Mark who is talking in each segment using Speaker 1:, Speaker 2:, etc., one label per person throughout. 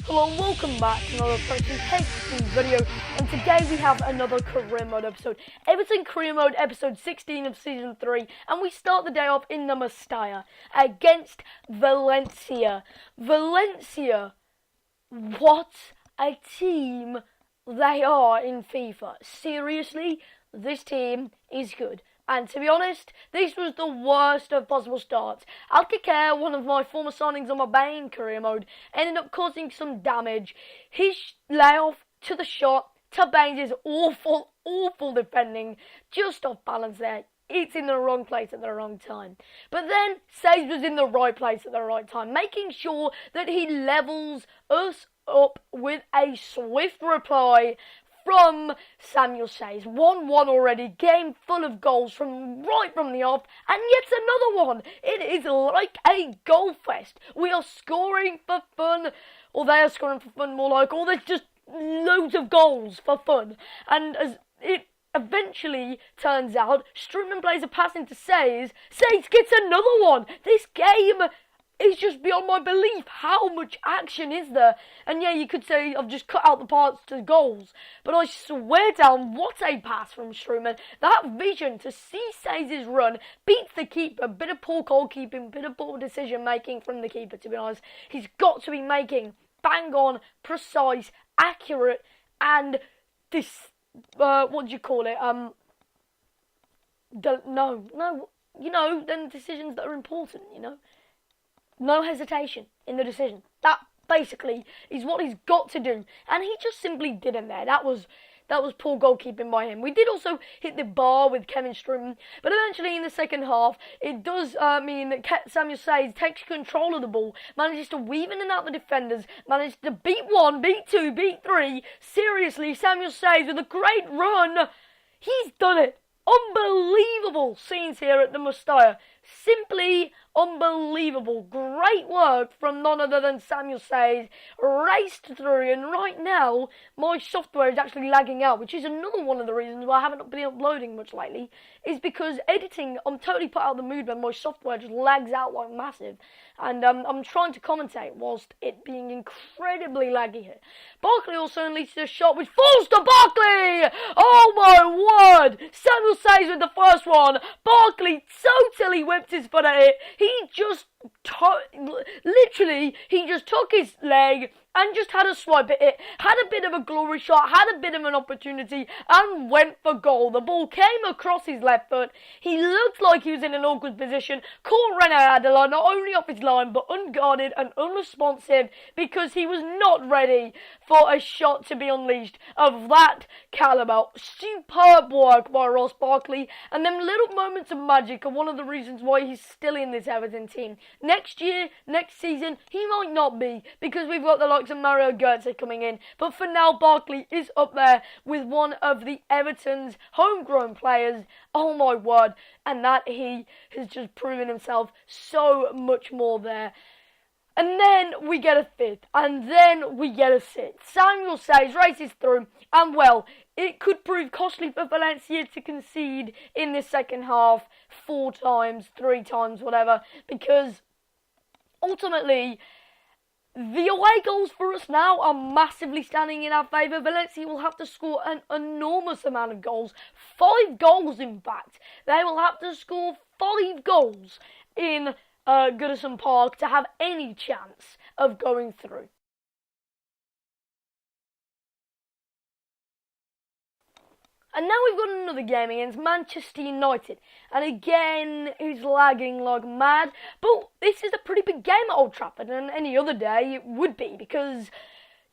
Speaker 1: Hello and welcome back to another EP16 video, and today we have another career mode episode. Everton career mode episode 16 of season 3, and we start the day off in the Mestalla against Valencia. Valencia, what a team they are in FIFA. Seriously, this team is good. And to be honest, this was the worst of possible starts. Alcacer, one of my former signings on my main career mode, ended up causing some damage. His layoff to the shot, to Baines' awful defending, just off balance there. It's in the wrong place at the wrong time. But then, Says was in the right place at the right time, making sure that he levels us up with a swift reply from Samuel Says. 1-1 already, game full of goals right from the off, and yet another one. It is like a goal fest. We are scoring for fun, or they are scoring for fun more like, or there's just loads of goals for fun. And as it eventually turns out, Strootman plays a pass into Says. Says gets another one. This game is just beyond my belief. How much action is there? And yeah, you could say I've just cut out the parts to goals, but I swear down, what a pass from Strootman. That vision to see Says' run beats the keeper. Bit of poor goalkeeping, bit of poor decision making from the keeper, to be honest. He's got to be making bang on, precise, accurate, and this, what do you call it? Then decisions that are important, No hesitation in the decision. That basically is what he's got to do, and he just simply didn't there. That was poor goalkeeping by him. We did also hit the bar with Kevin Strootman, but eventually in the second half, it does mean that Samuel Says takes control of the ball, manages to weave in and out the defenders, manages to beat 1, beat 2, beat 3. Seriously, Samuel Says with a great run. He's done it. Unbelievable scenes here at the Mestalla. Simply unbelievable. Great work from none other than Samuel Says. Raced through, and right now my software is actually lagging out, which is another one of the reasons why I haven't been uploading much lately, is because editing, I'm totally put out of the mood when my software just lags out like massive, and I'm trying to commentate whilst it being incredibly laggy here. Barkley also unleashes a shot which falls to Barkley. Oh my word! Samuel Says with the first one. Barkley totally whipped his foot at it. He just took his leg and just had a swipe at it, had a bit of a glory shot, had a bit of an opportunity, and went for goal. The ball came across his left foot. He looked like he was in an awkward position. Caught René Adela not only off his line, but unguarded and unresponsive, because he was not ready for a shot to be unleashed of that caliber. Superb work by Ross Barkley, and them little moments of magic are one of the reasons why he's still in this Everton team. Next year, next season, he might not be, because we've got the likes of Mario Götze coming in. But for now, Barkley is up there with one of the Everton's homegrown players. Oh my word. And that he has just proven himself so much more there. And then we get a fifth, and then we get a sixth. Samuel Says races through, and well, it could prove costly for Valencia to concede in this second half 4 times, 3 times, whatever, because ultimately the away goals for us now are massively standing in our favour. Valencia will have to score an enormous amount of goals. 5 goals, in fact. They will have to score 5 goals in Goodison Park to have any chance of going through. And now we've got another game against Manchester United. And again, he's lagging like mad. But this is a pretty big game at Old Trafford. And any other day it would be, because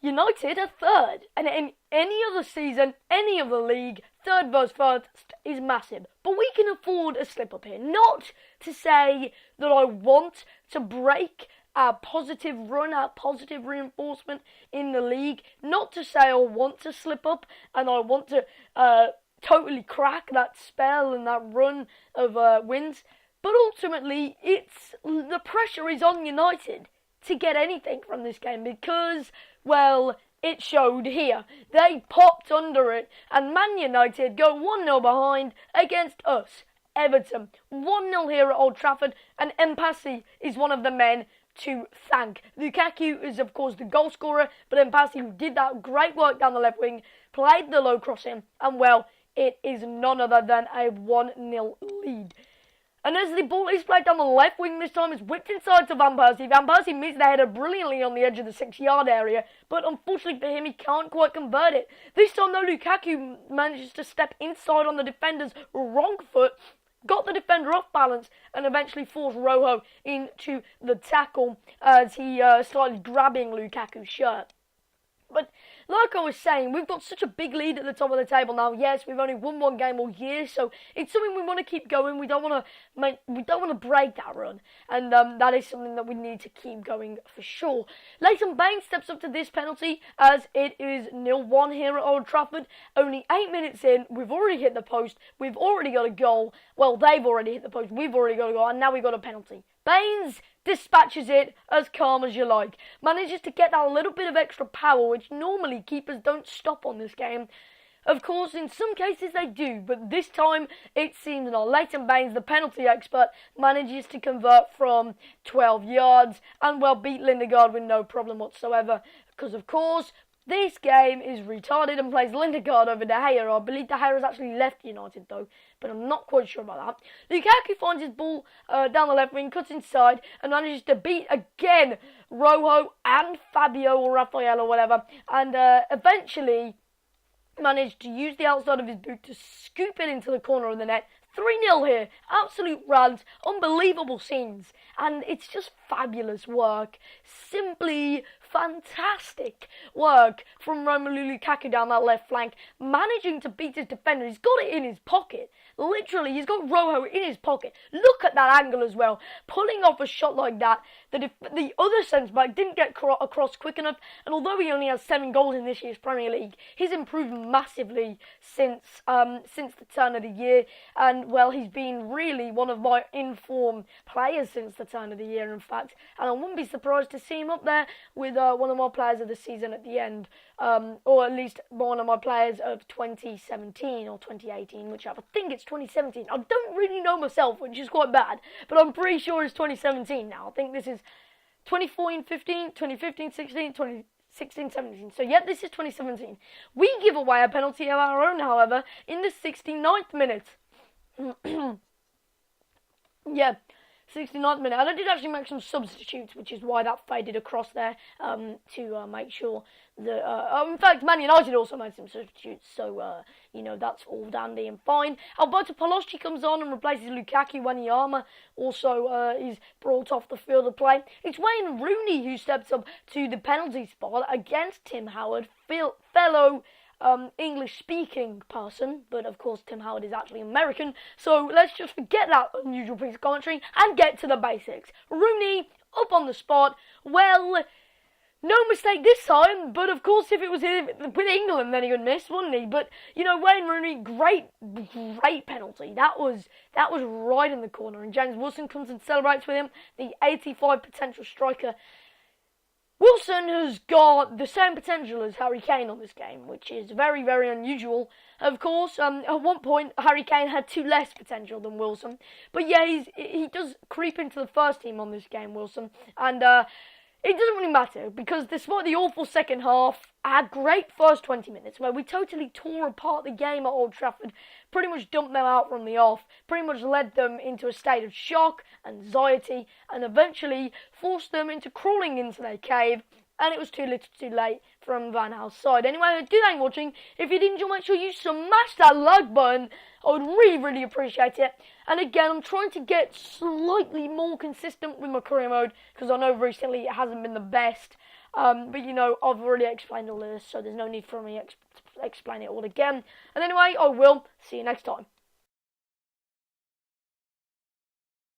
Speaker 1: United are third. And in any other season, any other league, third versus first is massive. But we can afford a slip up here. Not to say that I want to break our positive run, our positive reinforcement in the league. Not to say I want to slip up and I want to totally crack that spell and that run of wins. But ultimately, the pressure is on United to get anything from this game, because, well, it showed here. They popped under it, and Man United go 1-0 behind against us, Everton. 1-0 here at Old Trafford, and Mpassi is one of the men to thank. Lukaku is, of course, the goal scorer, but Van Persie did that great work down the left wing, played the low cross in, and, well, it is none other than a 1-0 lead. And as the ball is played down the left wing this time, it's whipped inside to Van Persie. Van Persie missed the header brilliantly on the edge of the 6-yard area, but unfortunately for him, he can't quite convert it. This time, though, Lukaku manages to step inside on the defender's wrong foot, got the defender off balance, and eventually forced Rojo into the tackle as he started grabbing Lukaku's shirt. But like I was saying, we've got such a big lead at the top of the table now. Yes, we've only won one game all year, so it's something we want to keep going. We don't want to break that run, and that is something that we need to keep going for sure. Leighton Baines steps up to this penalty as it is 0-1 here at Old Trafford. Only 8 minutes in, we've already hit the post. We've already got a goal. Well, they've already hit the post. We've already got a goal, and now we've got a penalty. Baines dispatches it as calm as you like. Manages to get that little bit of extra power, which normally keepers don't stop on this game. Of course, in some cases they do, but this time it seems not. Leighton Baines, the penalty expert, manages to convert from 12 yards and, well, beat Lindegaard with no problem whatsoever. Because, of course, this game is retarded and plays Lindegaard over De Gea. I believe De Gea has actually left United, though, but I'm not quite sure about that. Lukaku finds his ball down the left wing, cuts inside, and manages to beat, again, Rojo and Fabio or Rafael or whatever, and eventually managed to use the outside of his boot to scoop it into the corner of the net. 3-0 here. Absolute rant. Unbelievable scenes. And it's just fabulous work. Simply fantastic work from Romelu Lukaku down that left flank. Managing to beat his defender. He's got it in his pocket. Literally, he's got Rojo in his pocket. Look at that angle as well. Pulling off a shot like that. The other centre-back didn't get across quick enough. And although he only has 7 goals in this year's Premier League, he's improved massively since the turn of the year. And, well, he's been really one of my in-form players since the turn of the year, in fact. And I wouldn't be surprised to see him up there with one of my players of the season at the end. Or at least one of my players of 2017 or 2018, whichever. I think it's 2017. I don't really know myself, which is quite bad. But I'm pretty sure it's 2017 now. I think this is 2014-15, 2015-16, 2016-17. So, yeah, this is 2017. We give away a penalty of our own, however, in the 69th minute. Yeah, 69th minute. And I did actually make some substitutes, which is why that faded across there, to make sure that... in fact, Man United also made some substitutes, so, that's all dandy and fine. Alberto Paloschi comes on and replaces Lukaku. Wanyama also is brought off the field of play. It's Wayne Rooney who steps up to the penalty spot against Tim Howard, fellow... English-speaking person, but of course Tim Howard is actually American, so let's just forget that unusual piece of commentary and get to the basics. Rooney, up on the spot, well, no mistake this time, but of course if it was with England then he would miss, wouldn't he? But, Wayne Rooney, great penalty. That was right in the corner, and James Wilson comes and celebrates with him, the 85 potential striker. Wilson has got the same potential as Harry Kane on this game, which is very, very unusual. Of course, at one point, Harry Kane had 2 less potential than Wilson. But yeah, he does creep into the first team on this game, Wilson. And it doesn't really matter, because despite the awful second half, our great first 20 minutes, where we totally tore apart the game at Old Trafford, pretty much dumped them out from the off, pretty much led them into a state of shock, anxiety, and eventually forced them into crawling into their cave, and it was too little too late from Van Gaal's side. Anyway, I do thank you for watching. If you did enjoy, make sure you smash that like button. I would really, really appreciate it. And again, I'm trying to get slightly more consistent with my career mode, because I know recently it hasn't been the best. But, I've already explained all this, so there's no need for me to explain it all again. And anyway, I will see you next time.